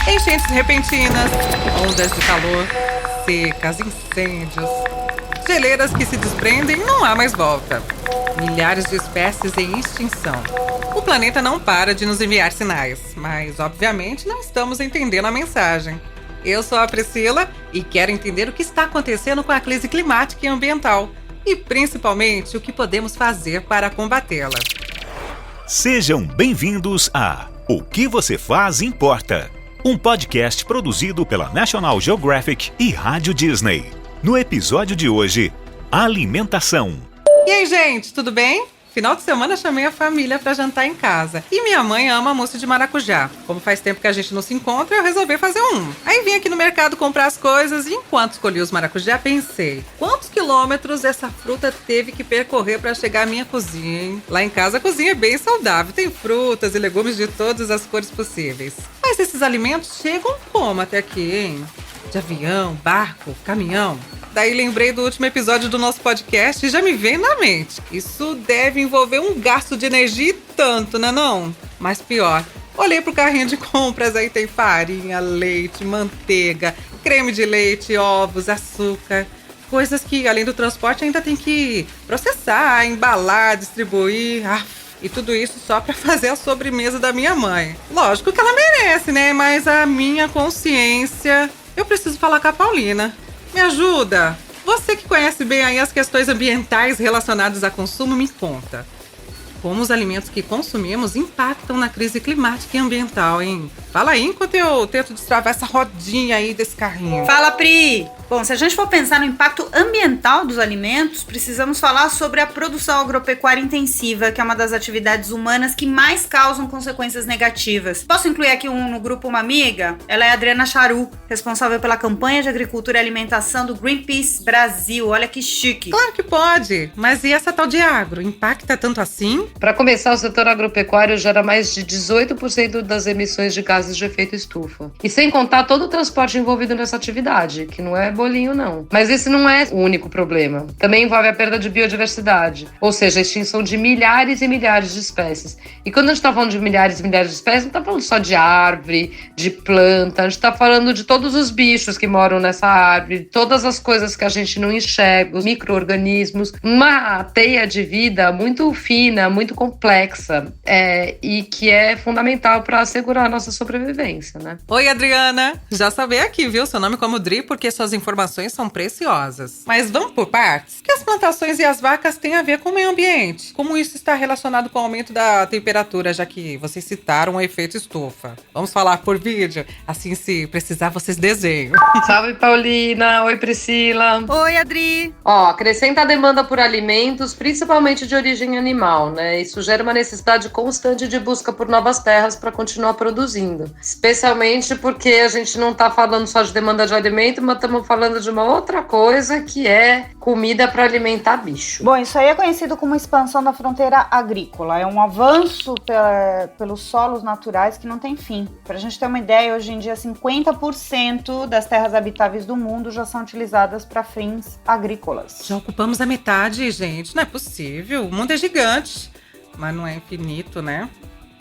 Enchentes repentinas, ondas de calor, secas, incêndios, geleiras que se desprendem e não há mais volta. Milhares de espécies em extinção. O planeta não para de nos enviar sinais, mas obviamente não estamos entendendo a mensagem. Eu sou a Priscila e quero entender o que está acontecendo com a crise climática e ambiental e principalmente o que podemos fazer para combatê-la. Sejam bem-vindos a O que você faz importa, um podcast produzido pela National Geographic e Rádio Disney. No episódio de hoje, alimentação. E aí, gente, tudo bem? Final de semana chamei a família para jantar em casa. E minha mãe ama mousse de maracujá. Como faz tempo que a gente não se encontra, eu resolvi fazer um. Aí vim aqui no mercado comprar as coisas e enquanto escolhi os maracujá, pensei: quantos quilômetros essa fruta teve que percorrer para chegar à minha cozinha, hein? Lá em casa a cozinha é bem saudável. Tem frutas e legumes de todas as cores possíveis. Mas esses alimentos chegam como até aqui, hein? De avião, barco, caminhão? Daí lembrei do último episódio do nosso podcast e já me veio na mente. Isso deve envolver um gasto de energia e tanto, né não? Mas pior, olhei pro carrinho de compras, aí tem farinha, leite, manteiga, creme de leite, ovos, açúcar. Coisas que, além do transporte, ainda tem que processar, embalar, distribuir. E tudo isso só pra fazer a sobremesa da minha mãe. Lógico que ela merece, né? Mas a minha consciência... Eu preciso falar com a Paulina. Me ajuda! Você que conhece bem aí as questões ambientais relacionadas a consumo, me conta. Como os alimentos que consumimos impactam na crise climática e ambiental, hein? Fala aí enquanto eu tento destravar essa rodinha aí desse carrinho. Fala, Pri! Bom, se a gente for pensar no impacto ambiental dos alimentos, precisamos falar sobre a produção agropecuária intensiva, que é uma das atividades humanas que mais causam consequências negativas. Posso incluir aqui no grupo uma amiga? Ela é a Adriana Charu, responsável pela campanha de agricultura e alimentação do Greenpeace Brasil. Olha que chique! Claro que pode! Mas e essa tal de agro? Impacta tanto assim? Para começar, o setor agropecuário gera mais de 18% das emissões de gases de efeito estufa. E sem contar todo o transporte envolvido nessa atividade, que não é bolinho não. Mas esse não é o único problema. Também envolve a perda de biodiversidade, ou seja, a extinção de milhares e milhares de espécies. E quando a gente está falando de milhares e milhares de espécies, não está falando só de árvore, de planta, a gente está falando de todos os bichos que moram nessa árvore, todas as coisas que a gente não enxerga, os micro-organismos, uma teia de vida muito fina, muito complexa e que é fundamental para assegurar a nossa sobrevivência, né? Oi, Adriana! Já sabei aqui, viu? Seu nome como Dri, porque suas informações são preciosas. Mas vamos por partes? O que as plantações e as vacas têm a ver com o meio ambiente? Como isso está relacionado com o aumento da temperatura, já que vocês citaram o efeito estufa? Vamos falar por vídeo? Assim, se precisar, vocês desenham. Salve, Paulina! Oi, Priscila! Oi, Adri! Acrescenta a demanda por alimentos, principalmente de origem animal, né? Isso gera uma necessidade constante de busca por novas terras para continuar produzindo. Especialmente porque a gente não está falando só de demanda de alimento, mas estamos falando de uma outra coisa que é comida para alimentar bicho. Bom, isso aí é conhecido como expansão da fronteira agrícola. É um avanço pelos solos naturais que não tem fim. Para a gente ter uma ideia, hoje em dia 50% das terras habitáveis do mundo já são utilizadas para fins agrícolas. Já ocupamos a metade, gente. Não é possível. O mundo é gigante. Mas não é infinito, né?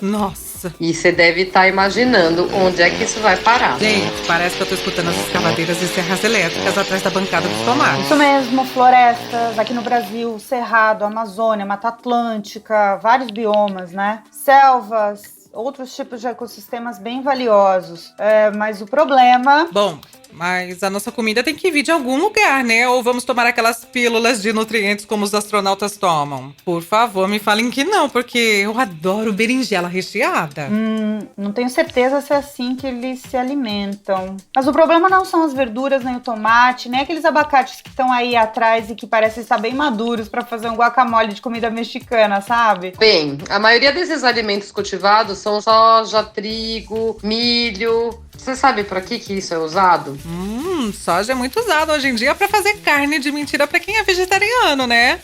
Nossa! E você deve estar imaginando onde é que isso vai parar. Gente, parece que eu tô escutando as escavadeiras e serras elétricas atrás da bancada dos tomates. Isso mesmo, florestas, aqui no Brasil, Cerrado, Amazônia, Mata Atlântica, vários biomas, né? Selvas, outros tipos de ecossistemas bem valiosos. Mas o problema... Bom, mas a nossa comida tem que vir de algum lugar, né? Ou vamos tomar aquelas pílulas de nutrientes como os astronautas tomam? Por favor, me falem que não, porque eu adoro berinjela recheada. Não tenho certeza se é assim que eles se alimentam. Mas o problema não são as verduras, nem o tomate, nem aqueles abacates que estão aí atrás e que parecem estar bem maduros para fazer um guacamole de comida mexicana, sabe? Bem, a maioria desses alimentos cultivados são soja, trigo, milho. Você sabe para que isso é usado? Soja é muito usado hoje em dia para fazer carne de mentira para quem é vegetariano, né?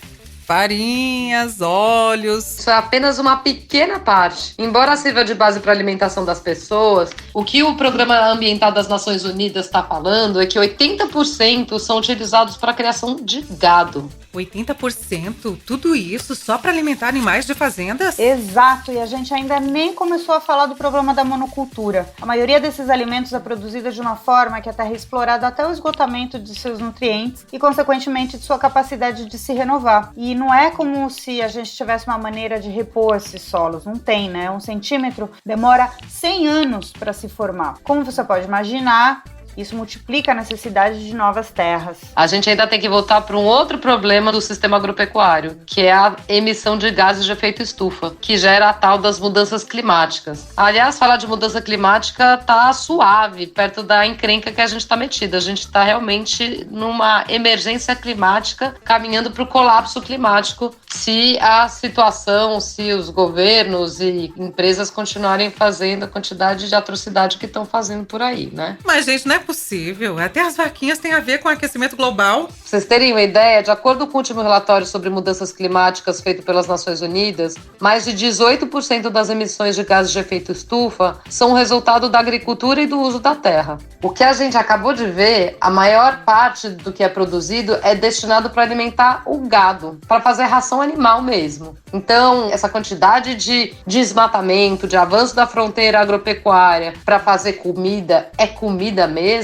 Farinhas, óleos... Isso é apenas uma pequena parte. Embora sirva de base para a alimentação das pessoas, o que o Programa Ambiental das Nações Unidas está falando é que 80% são utilizados para a criação de gado. 80%? Tudo isso só para alimentar animais de fazendas? Exato, e a gente ainda nem começou a falar do problema da monocultura. A maioria desses alimentos é produzida de uma forma que a terra é explorada até o esgotamento de seus nutrientes e, consequentemente, de sua capacidade de se renovar. E não é como se a gente tivesse uma maneira de repor esses solos, não tem, né? 1 centímetro demora 100 anos para se formar. Como você pode imaginar, isso multiplica a necessidade de novas terras. A gente ainda tem que voltar para um outro problema do sistema agropecuário, que é a emissão de gases de efeito estufa, que gera a tal das mudanças climáticas. Aliás, falar de mudança climática tá suave, perto da encrenca que a gente está metida. A gente está realmente numa emergência climática, caminhando para o colapso climático, se a situação, se os governos e empresas continuarem fazendo a quantidade de atrocidade que estão fazendo por aí, né? Mas, gente, não é possível. Até as vaquinhas têm a ver com aquecimento global. Pra vocês terem uma ideia, de acordo com o último relatório sobre mudanças climáticas feito pelas Nações Unidas, mais de 18% das emissões de gases de efeito estufa são resultado da agricultura e do uso da terra. O que a gente acabou de ver, a maior parte do que é produzido é destinado para alimentar o gado, para fazer ração animal mesmo. Então, essa quantidade de desmatamento, de avanço da fronteira agropecuária para fazer comida, é comida mesmo?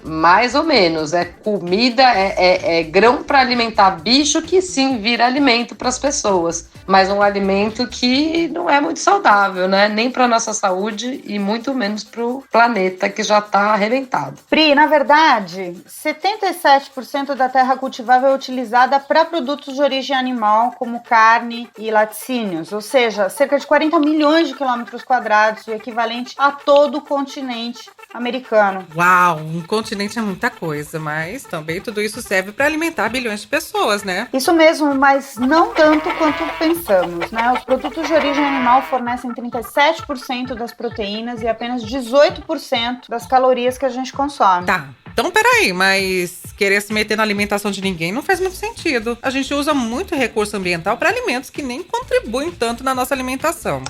Mais ou menos. É comida, é grão para alimentar bicho que sim vira alimento para as pessoas. Mas um alimento que não é muito saudável, né? Nem para nossa saúde e muito menos para o planeta que já está arrebentado. Pri, na verdade, 77% da terra cultivável é utilizada para produtos de origem animal, como carne e laticínios, ou seja, cerca de 40 milhões de quilômetros quadrados, o equivalente a todo o continente americano. Uau, um continente é muita coisa, mas também tudo isso serve para alimentar bilhões de pessoas, né? Isso mesmo, mas não tanto quanto pensamos, né? Os produtos de origem animal fornecem 37% das proteínas e apenas 18% das calorias que a gente consome. Tá, então peraí, mas querer se meter na alimentação de ninguém não faz muito sentido. A gente usa muito recurso ambiental para alimentos que nem contribuem tanto na nossa alimentação.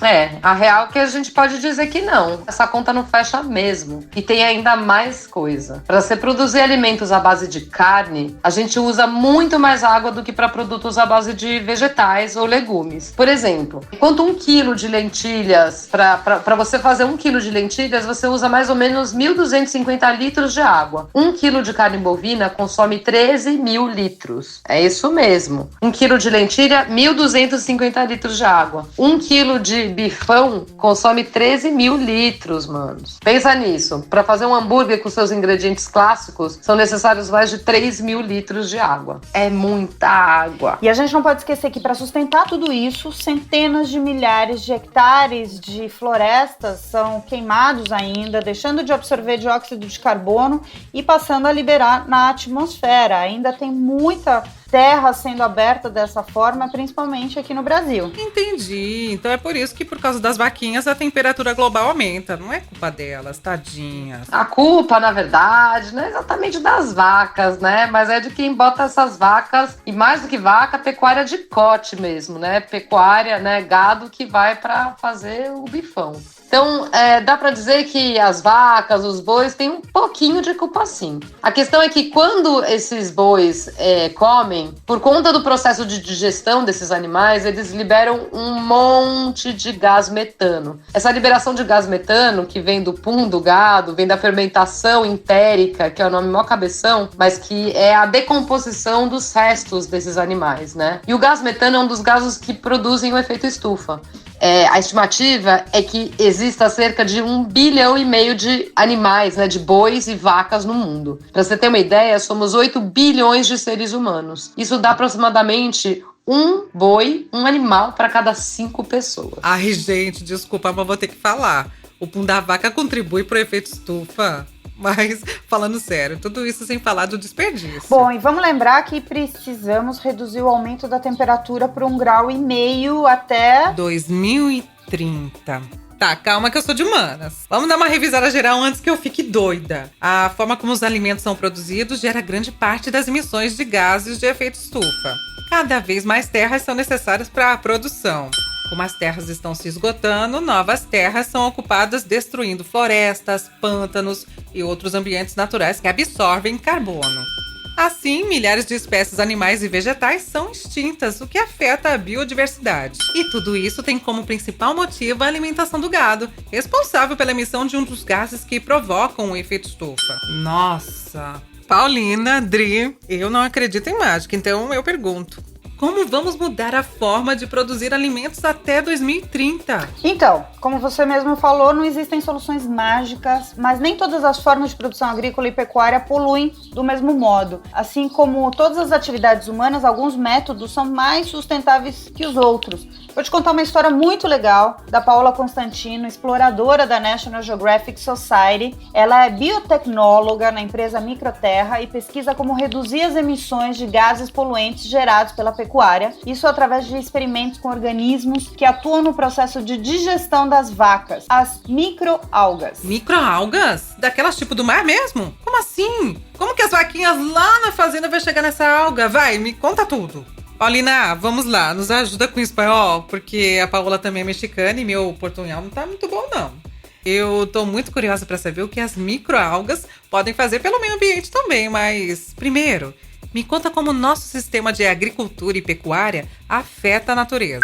A real é que a gente pode dizer que não. Essa conta não fecha mesmo. E tem ainda mais coisa. Para se produzir alimentos à base de carne, a gente usa muito mais água do que para produtos à base de vegetais ou legumes. Por exemplo, enquanto 1 quilo de lentilhas, para você fazer 1 quilo de lentilhas, você usa mais ou menos 1.250 litros de água. 1 quilo de carne bovina consome 13 mil litros. É isso mesmo. 1 quilo de lentilha, 1.250 litros de água. 1 quilo de bifão consome 13 mil litros, manos. Pensa nisso. Para fazer um hambúrguer com seus ingredientes clássicos, são necessários mais de 3 mil litros de água. É muita água. E a gente não pode esquecer que para sustentar tudo isso, centenas de milhares de hectares de florestas são queimados ainda, deixando de absorver dióxido de carbono e passando a liberar na atmosfera. Ainda tem muita terra sendo aberta dessa forma, principalmente aqui no Brasil. Entendi. Então é por isso que, por causa das vaquinhas, a temperatura global aumenta. Não é culpa delas, tadinhas. A culpa, na verdade, não é exatamente das vacas, né? Mas é de quem bota essas vacas, e mais do que vaca, pecuária de corte mesmo, né? Pecuária, né? Gado que vai para fazer o bifão. Então, dá para dizer que as vacas, os bois, têm um pouquinho de culpa sim. A questão é que quando esses bois comem, por conta do processo de digestão desses animais, eles liberam um monte de gás metano. Essa liberação de gás metano, que vem do pum do gado, vem da fermentação entérica, que é o nome mó cabeção, mas que é a decomposição dos restos desses animais, né? E o gás metano é um dos gases que produzem o efeito estufa. A estimativa é que exista cerca de 1,5 bilhão de animais, né, de bois e vacas no mundo. Para você ter uma ideia, somos 8 bilhões de seres humanos. Isso dá aproximadamente um boi, um animal para cada 5 pessoas. Ai, gente, desculpa, mas vou ter que falar. O pum da vaca contribui pro efeito estufa. Mas, falando sério, tudo isso sem falar do desperdício. Bom, e vamos lembrar que precisamos reduzir o aumento da temperatura por 1,5 graus até 2030. Tá, calma que eu sou de humanas. Vamos dar uma revisada geral antes que eu fique doida. A forma como os alimentos são produzidos gera grande parte das emissões de gases de efeito estufa. Cada vez mais terras são necessárias para a produção. Como as terras estão se esgotando, novas terras são ocupadas destruindo florestas, pântanos e outros ambientes naturais que absorvem carbono. Assim, milhares de espécies animais e vegetais são extintas, o que afeta a biodiversidade. E tudo isso tem como principal motivo a alimentação do gado, responsável pela emissão de um dos gases que provocam o efeito estufa. Nossa! Paulina, Dri, eu não acredito em mágica, então eu pergunto: como vamos mudar a forma de produzir alimentos até 2030? Então, como você mesmo falou, não existem soluções mágicas, mas nem todas as formas de produção agrícola e pecuária poluem do mesmo modo. Assim como todas as atividades humanas, alguns métodos são mais sustentáveis que os outros. Vou te contar uma história muito legal da Paola Constantino, exploradora da National Geographic Society. Ela é biotecnóloga na empresa Microterra e pesquisa como reduzir as emissões de gases poluentes gerados pela pecuária, isso através de experimentos com organismos que atuam no processo de digestão das vacas, as microalgas. Microalgas? Daquelas tipo do mar mesmo? Como assim? Como que as vaquinhas lá na fazenda vão chegar nessa alga? Vai, me conta tudo. Paulina, vamos lá, nos ajuda com o espanhol, porque a Paola também é mexicana e meu portunhol não tá muito bom, não. Eu tô muito curiosa para saber o que as microalgas podem fazer pelo meio ambiente também, mas primeiro, me conta como o nosso sistema de agricultura e pecuária afeta a natureza.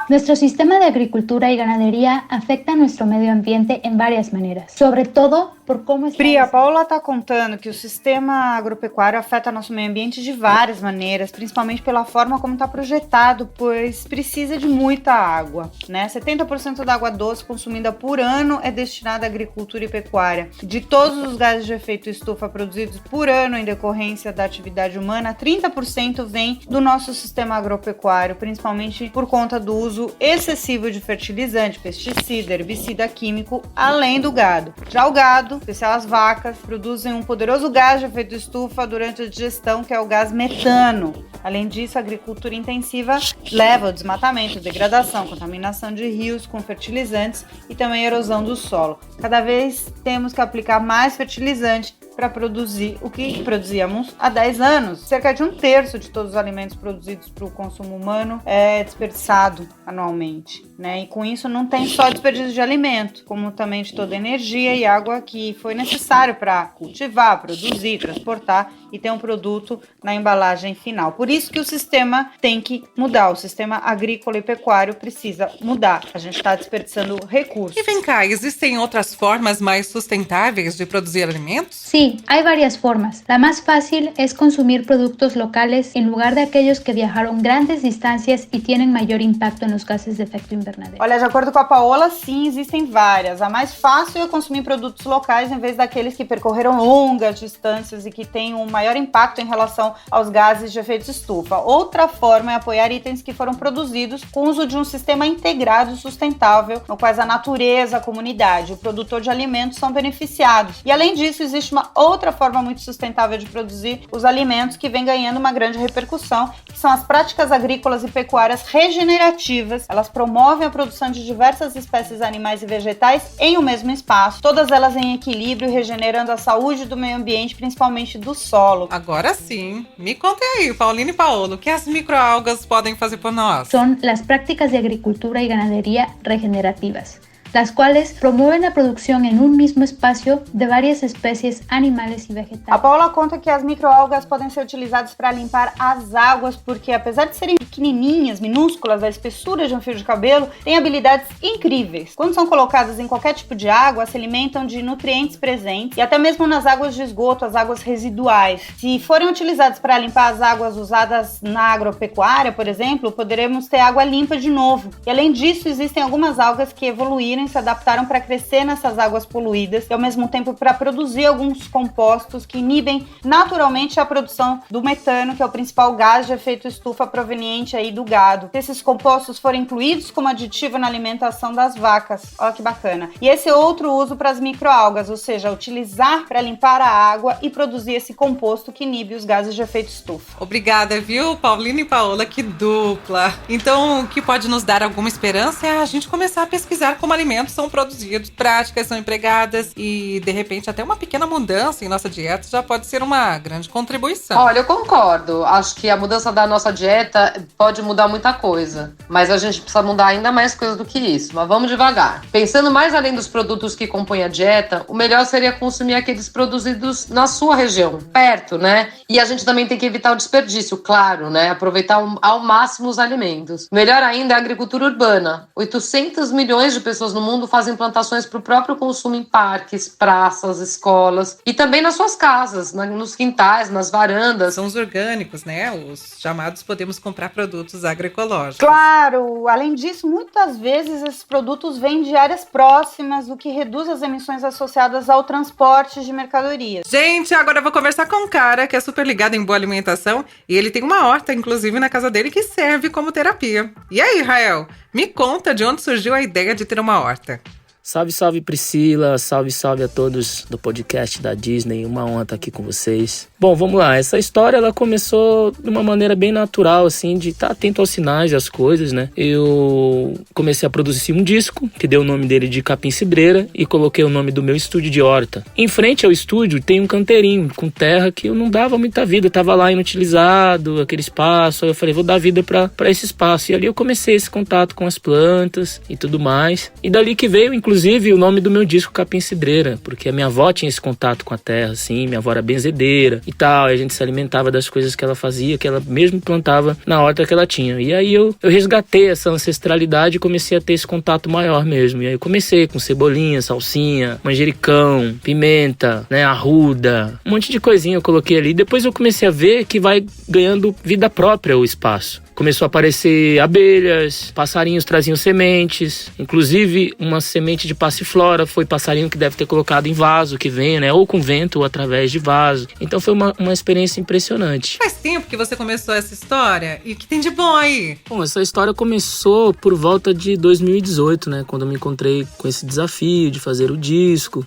Nuestro sistema de agricultura y ganadería afecta a nuestro medio ambiente en varias maneras, sobre todo por cómo está... Pri, a Paola está contando que o sistema agropecuário afeta nosso meio ambiente de várias maneiras, principalmente pela forma como está projetado, pois precisa de muita água, né? 70% da água doce consumida por ano é destinada à agricultura e pecuária. De todos os gases de efeito estufa produzidos por ano em decorrência da atividade humana, 30% vem do nosso sistema agropecuário, principalmente por conta do uso excessivo de fertilizante, pesticida, herbicida químico, além do gado. Já o gado, em especial as vacas, produzem um poderoso gás de efeito estufa durante a digestão, que é o gás metano. Além disso, a agricultura intensiva leva ao desmatamento, degradação, contaminação de rios com fertilizantes e também erosão do solo. Cada vez temos que aplicar mais fertilizante para produzir o que produzíamos há 10 anos. Cerca de 1/3 de todos os alimentos produzidos para o consumo humano é desperdiçado anualmente, né? E com isso não tem só desperdício de alimento, como também de toda a energia e água que foi necessário para cultivar, produzir, transportar e ter um produto na embalagem final. Por isso que o sistema tem que mudar, o sistema agrícola e pecuário precisa mudar. A gente está desperdiçando recursos. E vem cá, existem outras formas mais sustentáveis de produzir alimentos? Sí, hay varias formas. La más fácil es consumir productos locales en lugar de aquellos que viajaron grandes distancias y tienen mayor impacto en los gases de efecto invernadero. Olha, de acordo com a Paola, sim, existem várias. A mais fácil é consumir produtos locais em vez daqueles que percorreram longas distâncias e que têm um maior impacto em relação aos gases de efeito estufa. Outra forma é apoiar itens que foram produzidos com o uso de um sistema integrado e sustentável, no qual a natureza, a comunidade e o produtor de alimentos são beneficiados. E além disso, existe uma outra forma muito sustentável de produzir os alimentos que vem ganhando uma grande repercussão, que são as práticas agrícolas e pecuárias regenerativas. Elas promovem a produção de diversas espécies animais e vegetais em um mesmo espaço, todas elas em equilíbrio, regenerando a saúde do meio ambiente, principalmente do solo. Agora sim, me contem aí, Paulina e Paolo, o que as microalgas podem fazer por nós? Son las prácticas de agricultura y ganadería regenerativas, las cuales promueven la producción en un mismo espacio de varias especies animales y vegetales. A Paola conta que as microalgas podem ser utilizadas para limpar as águas porque, apesar de serem pequenininhas, minúsculas, da espessura de um fio de cabelo, têm habilidades incríveis. Quando são colocadas em qualquer tipo de água, se alimentam de nutrientes presentes e até mesmo nas águas de esgoto, as águas residuais. Se forem utilizadas para limpar as águas usadas na agropecuária, por exemplo, poderemos ter água limpa de novo. E além disso, existem algumas algas que evoluíram e se adaptaram para crescer nessas águas poluídas e ao mesmo tempo para produzir alguns compostos que inibem naturalmente a produção do metano, que é o principal gás de efeito estufa proveniente aí do gado. Se esses compostos forem incluídos como aditivo na alimentação das vacas, olha que bacana. E esse é outro uso para as microalgas, ou seja, utilizar para limpar a água e produzir esse composto que inibe os gases de efeito estufa. Obrigada, viu, Paulina e Paola, que dupla. Então, o que pode nos dar alguma esperança é a gente começar a pesquisar como alimentar alimentos são produzidos, práticas são empregadas e, de repente, até uma pequena mudança em nossa dieta já pode ser uma grande contribuição. Olha, eu concordo. Acho que a mudança da nossa dieta pode mudar muita coisa, mas a gente precisa mudar ainda mais coisas do que isso. Mas vamos devagar. Pensando mais além dos produtos que compõem a dieta, o melhor seria consumir aqueles produzidos na sua região, perto, né? E a gente também tem que evitar o desperdício, claro, né? Aproveitar ao máximo os alimentos. Melhor ainda é a agricultura urbana. 800 milhões de pessoas no mundo fazem plantações para o próprio consumo em parques, praças, escolas e também nas suas casas, nos quintais, nas varandas. São os orgânicos, né? Os chamados podemos comprar produtos agroecológicos. Claro! Além disso, muitas vezes esses produtos vêm de áreas próximas, o que reduz as emissões associadas ao transporte de mercadorias. Gente, agora eu vou conversar com um cara que é super ligado em boa alimentação e ele tem uma horta, inclusive, na casa dele que serve como terapia. E aí, Rael, me conta de onde surgiu a ideia de ter uma horta. Salve, salve Priscila, salve, salve a todos do podcast da Disney, uma honra estar aqui com vocês. Bom, vamos lá, essa história ela começou de uma maneira bem natural, assim, de estar atento aos sinais e às coisas, né? Eu comecei a produzir um disco, que deu o nome dele de Capim Cidreira, e coloquei o nome do meu estúdio de horta. Em frente ao estúdio tem um canteirinho com terra que eu não dava muita vida, tava lá inutilizado, aquele espaço, aí eu falei, vou dar vida para esse espaço. E ali eu comecei esse contato com as plantas e tudo mais, e dali que veio, inclusive, o nome do meu disco Capim Cidreira, porque a minha avó tinha esse contato com a terra, assim, minha avó era benzedeira e tal, e a gente se alimentava das coisas que ela fazia, que ela mesmo plantava na horta que ela tinha. E aí eu resgatei essa ancestralidade e comecei a ter esse contato maior mesmo. E aí eu comecei com cebolinha, salsinha, manjericão, pimenta, né, arruda, um monte de coisinha eu coloquei ali. Depois eu comecei a ver que vai ganhando vida própria o espaço. Começou a aparecer abelhas, passarinhos traziam sementes, inclusive uma semente de passiflora foi passarinho que deve ter colocado em vaso, que vem, né, ou com vento ou através de vaso. Então foi uma experiência impressionante. Faz tempo que você começou essa história e o que tem de bom aí? Bom, essa história começou por volta de 2018, né, quando eu me encontrei com esse desafio de fazer o disco.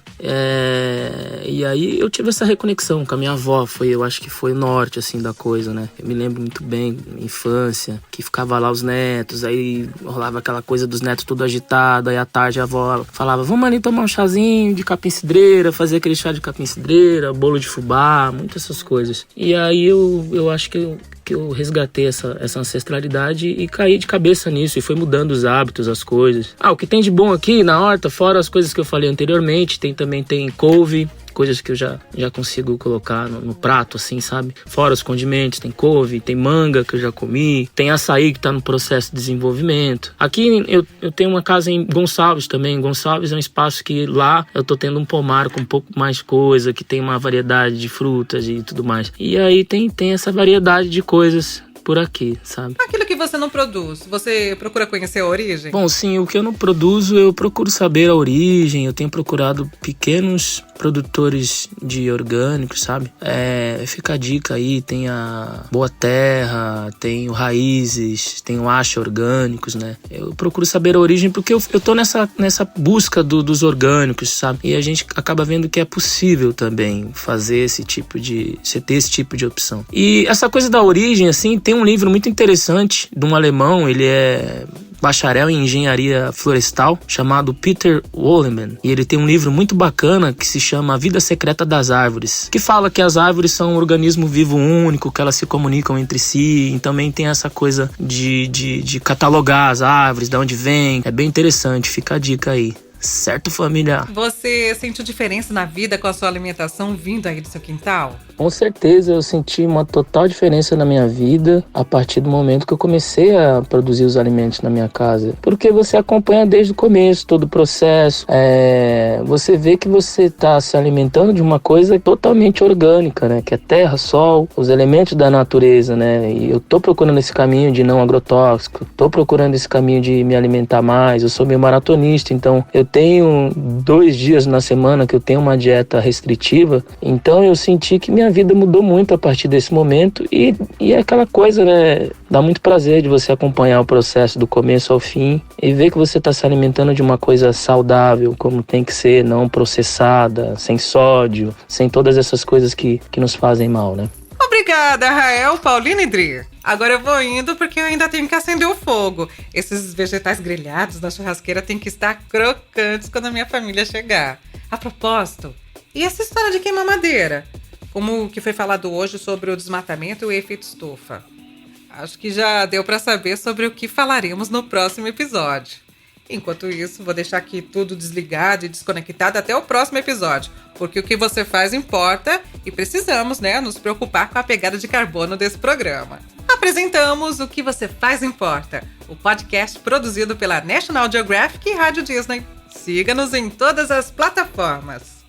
E aí eu tive essa reconexão com a minha avó, eu acho que foi o norte, assim, da coisa, né. Eu me lembro muito bem, minha infância, que ficava lá os netos, aí rolava aquela coisa dos netos tudo agitado, aí à tarde a avó falava, vamos ali tomar um chazinho de capim cidreira, fazer aquele chá de capim cidreira, bolo de fubá, muitas essas coisas. E aí eu acho que eu resgatei essa ancestralidade e caí de cabeça nisso e foi mudando os hábitos, as coisas. O que tem de bom aqui na horta, fora as coisas que eu falei anteriormente, também tem couve, coisas que eu já consigo colocar no prato, assim, sabe? Fora os condimentos, tem couve, tem manga que eu já comi, tem açaí que tá no processo de desenvolvimento. Aqui eu tenho uma casa em Gonçalves também. Gonçalves é um espaço que lá eu tô tendo um pomar com um pouco mais coisa, que tem uma variedade de frutas e tudo mais. E aí tem essa variedade de coisas por aqui, sabe? Aquilo que você não produz, você procura conhecer a origem? Bom, sim, o que eu não produzo, eu procuro saber a origem. Eu tenho procurado pequenos produtores de orgânicos, sabe? Fica a dica aí, tem a Boa Terra, tem o Raízes, tem o Acha Orgânicos, né? Eu procuro saber a origem porque eu tô nessa busca dos orgânicos, sabe? E a gente acaba vendo que é possível também fazer você ter esse tipo de opção. E essa coisa da origem, assim, tem um livro muito interessante de um alemão, ele é bacharel em engenharia florestal, chamado Peter Wohlemann. E ele tem um livro muito bacana que se chama A Vida Secreta das Árvores, que fala que as árvores são um organismo vivo único, que elas se comunicam entre si, e também tem essa coisa de catalogar as árvores, de onde vem. É bem interessante, fica a dica aí. Certo, família? Você sentiu diferença na vida com a sua alimentação vindo aí do seu quintal? Com certeza eu senti uma total diferença na minha vida a partir do momento que eu comecei a produzir os alimentos na minha casa. Porque você acompanha desde o começo todo o processo. Você vê que você está se alimentando de uma coisa totalmente orgânica, né? Que é terra, sol, os elementos da natureza, né? E eu estou procurando esse caminho de não agrotóxico, estou procurando esse caminho de me alimentar mais. Eu sou meio maratonista, então eu tenho 2 dias na semana que eu tenho uma dieta restritiva. Então eu senti que minha vida mudou muito a partir desse momento e é aquela coisa, né? Dá muito prazer de você acompanhar o processo do começo ao fim e ver que você está se alimentando de uma coisa saudável, como tem que ser, não processada, sem sódio, sem todas essas coisas que nos fazem mal, né? Obrigada, Rael, Paulina e Dri. Agora eu vou indo porque eu ainda tenho que acender o fogo. Esses vegetais grelhados na churrasqueira têm que estar crocantes quando a minha família chegar. A propósito, e essa história de queimar madeira? Como que foi falado hoje sobre o desmatamento e o efeito estufa? Acho que já deu para saber sobre o que falaremos no próximo episódio. Enquanto isso, vou deixar aqui tudo desligado e desconectado até o próximo episódio, porque o que você faz importa e precisamos, nos preocupar com a pegada de carbono desse programa. Apresentamos O Que Você Faz Importa, o podcast produzido pela National Geographic e Rádio Disney. Siga-nos em todas as plataformas.